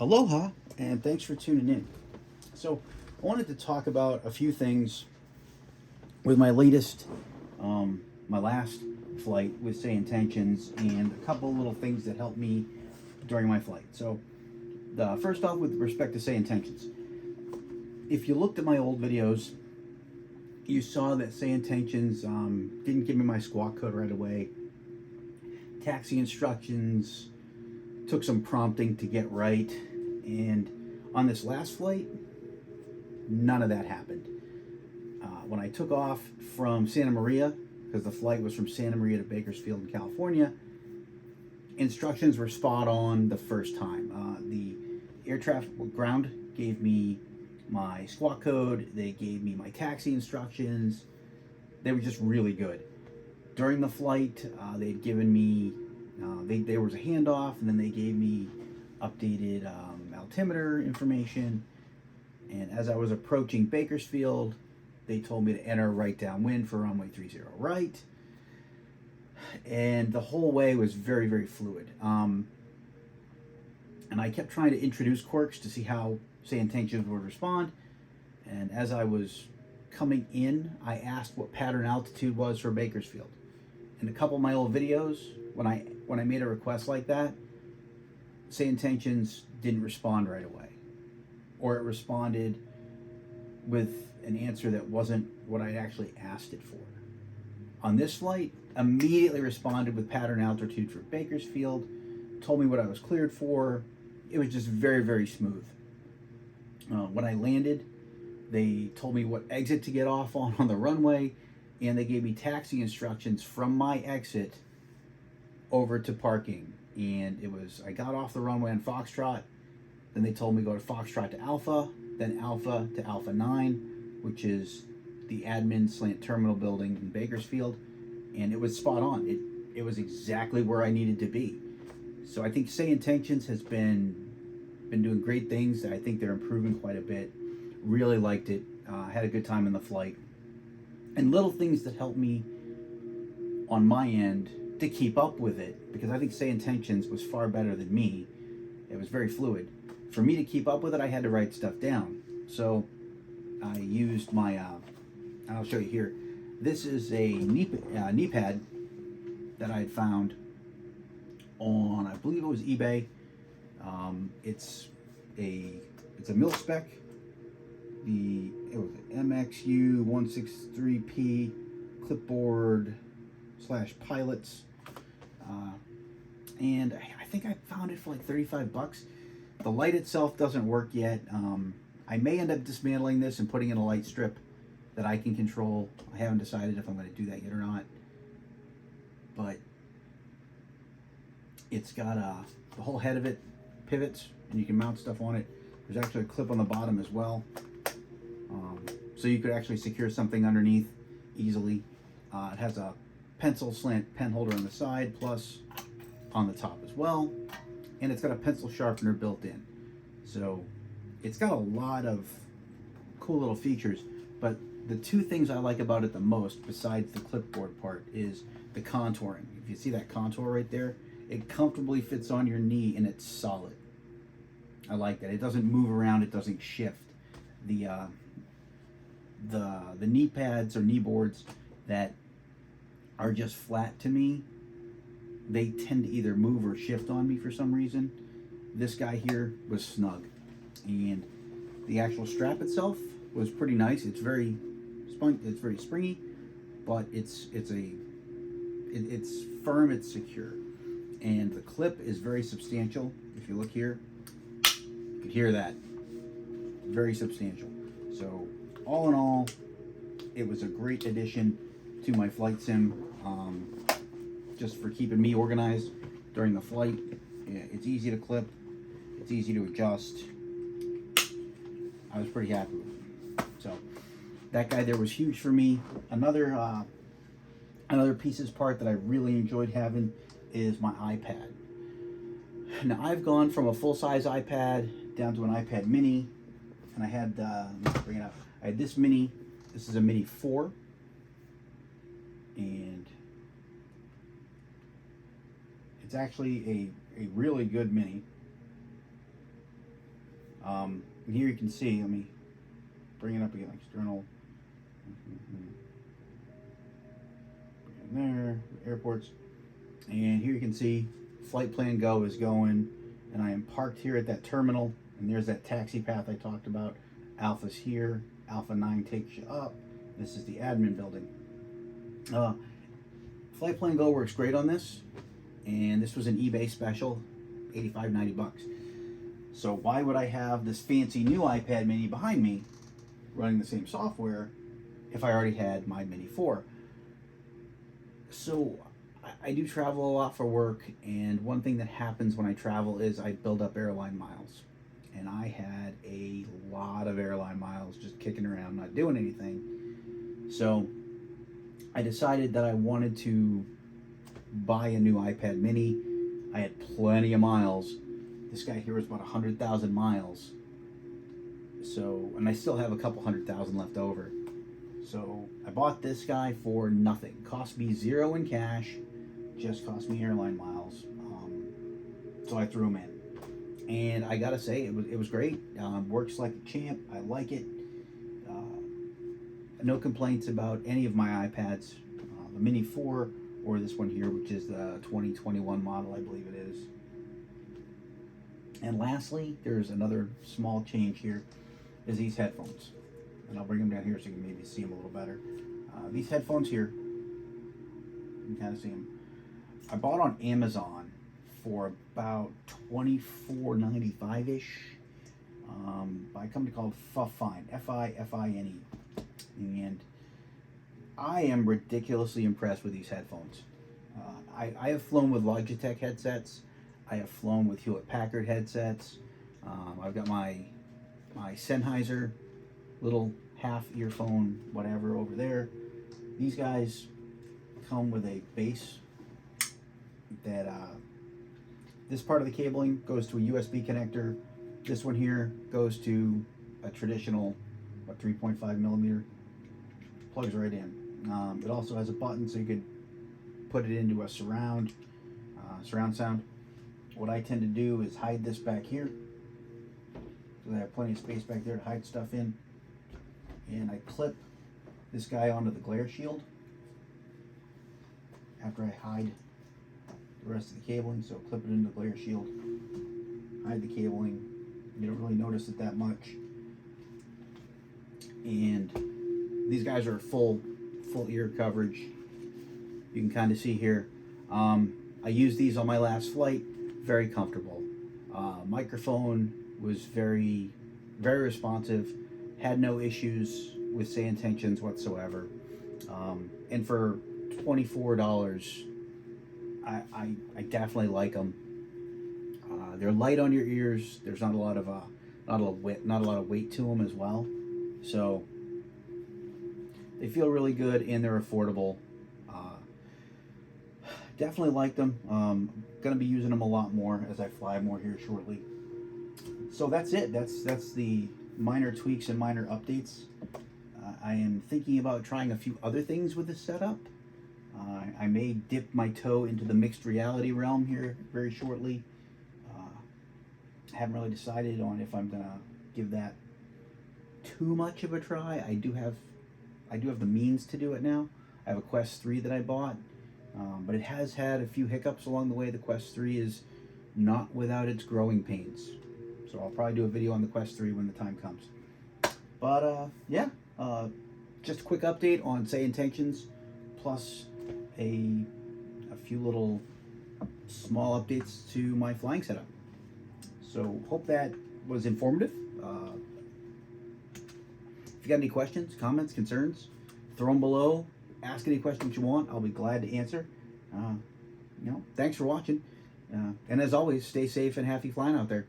Aloha, and thanks for tuning in. So, I wanted to talk about a few things with my last flight with Sayintentions, and a couple little things that helped me during my flight. So, the first off, with respect to Sayintentions, if you looked at my old videos, you saw that Sayintentions didn't give me my squawk code right away. Taxi instructions took some prompting to get right, and on this last flight, none of that happened. When I took off from Santa Maria, because the flight was from Santa Maria to Bakersfield in California, instructions were spot on the first time. The air traffic ground gave me my squawk code, they gave me my taxi instructions. They were just really good. During the flight, they'd given me, there was a handoff, and then they gave me updated altimeter information. And as I was approaching Bakersfield, they told me to enter right downwind for runway 30 right. And the whole way was very, very fluid. And I kept trying to introduce quirks to see how Sayintentions would respond. And as I was coming in, I asked what pattern altitude was for Bakersfield. In a couple of my old videos, when I made a request like that, Sayintentions didn't respond right away, or it responded with an answer that wasn't what I actually asked it for. On this flight, immediately responded with pattern altitude for Bakersfield, told me what I was cleared for. It was just very, very smooth. When I landed, they told me what exit to get off on the runway, and they gave me taxi instructions from my exit over to parking. And I got off the runway on Foxtrot, then they told me to go to Foxtrot to Alpha, then Alpha to Alpha 9, which is the admin slant terminal building in Bakersfield, and it was spot on. It was exactly where I needed to be. So I think Sayintentions has been doing great things. I think they're improving quite a bit. Really liked it. Had a good time in the flight. And little things that helped me on my end to keep up with it, because I think Sayintentions was far better than me. It was very fluid. For me to keep up with it, I had to write stuff down. So I used my, and I'll show you here. This is a knee pad that I had found on, I believe it was eBay. It's a mil spec. It was MXU 163P clipboard / pilots, and I think I found it for like 35 bucks. The light itself doesn't work yet. I may end up dismantling this and putting in a light strip that I can control. I haven't decided if I'm going to do that yet or not. But it's got the whole head of it pivots, and you can mount stuff on it. There's actually a clip on the bottom as well. So you could actually secure something underneath easily. It has a pencil slant pen holder on the side, plus on the top as well. And it's got a pencil sharpener built in. So it's got a lot of cool little features, but the two things I like about it the most, besides the clipboard part, is the contouring. If you see that contour right there, it comfortably fits on your knee and it's solid. I like that. It doesn't move around, it doesn't shift. The knee pads or knee boards that are just flat to me, they tend to either move or shift on me for some reason. This guy here was snug, and the actual strap itself was pretty nice. It's very springy, but it's firm, it's secure, and the clip is very substantial. If you look here, you can hear that. Very substantial. So all in all, it was a great addition to my flight sim, just for keeping me organized during the flight. Yeah, it's easy to clip, it's easy to adjust. I was pretty happy with it. So that guy there was huge for me. Another pieces part that I really enjoyed having is my iPad. Now I've gone from a full-size iPad down to an iPad mini, and I had, let me bring it up. I had this mini. This is a Mini 4, and it's actually a really good mini. And here you can see, let me bring it up again, external, there, airports, and here you can see flight plan go is going, and I am parked here at that terminal, and there's that taxi path I talked about. Alpha's here, Alpha 9 takes you up. This is the admin building. Flight plan go works great on this, and this was an eBay special, 85, 90 bucks. So why would I have this fancy new iPad mini behind me running the same software if I already had my Mini 4? So I do travel a lot for work, and one thing that happens when I travel is I build up airline miles. And I had a lot of airline miles just kicking around, not doing anything. So I decided that I wanted to buy a new iPad mini. I had plenty of miles. This guy here was about 100,000 miles. So, and I still have a couple 100,000 left over. So I bought this guy for nothing. Cost me zero in cash, just cost me airline miles. So I threw him in. And I gotta say, it was great. Works like a champ. I like it. No complaints about any of my iPads. The Mini 4 or this one here, which is the 2021 model, I believe it is. And lastly, there's another small change here, is these headphones. And I'll bring them down here so you can maybe see them a little better. These headphones here, you can kind of see them. I bought on Amazon for about $24.95-ish by a company called Fifine, F-I-F-I-N-E. And I am ridiculously impressed with these headphones. I have flown with Logitech headsets. I have flown with Hewlett-Packard headsets. I've got my Sennheiser little half earphone, whatever, over there. These guys come with a base that this part of the cabling goes to a USB connector. This one here goes to a traditional 3.5 millimeter. Plugs right in. It also has a button so you could put it into a surround sound. What I tend to do is hide this back here, so I have plenty of space back there to hide stuff in. And I clip this guy onto the glare shield after I hide the rest of the cabling. So clip it into the glare shield, hide the cabling. You don't really notice it that much. And these guys are full ear coverage. You can kind of see here. I used these on my last flight. Very comfortable. Microphone was very responsive. Had no issues with Sayintentions whatsoever. And for $24, I definitely like them. They're light on your ears. There's not a lot of weight to them as well. So they feel really good and they're affordable. Definitely like them. Gonna be using them a lot more as I fly more here shortly. So that's it. That's the minor tweaks and minor updates. I am thinking about trying a few other things with this setup. I may dip my toe into the mixed reality realm here very shortly. Haven't really decided on if I'm gonna give that too much of a try. I do have the means to do it now. I have a Quest 3 that I bought, but it has had a few hiccups along the way. The Quest 3 is not without its growing pains. So I'll probably do a video on the Quest 3 when the time comes. But yeah, just a quick update on Sayintentions, plus a few little small updates to my flying setup. So hope that was informative. If you got any questions, comments, concerns, throw them below. Ask any questions you want. I'll be glad to answer. Thanks for watching. And as always, stay safe and happy flying out there.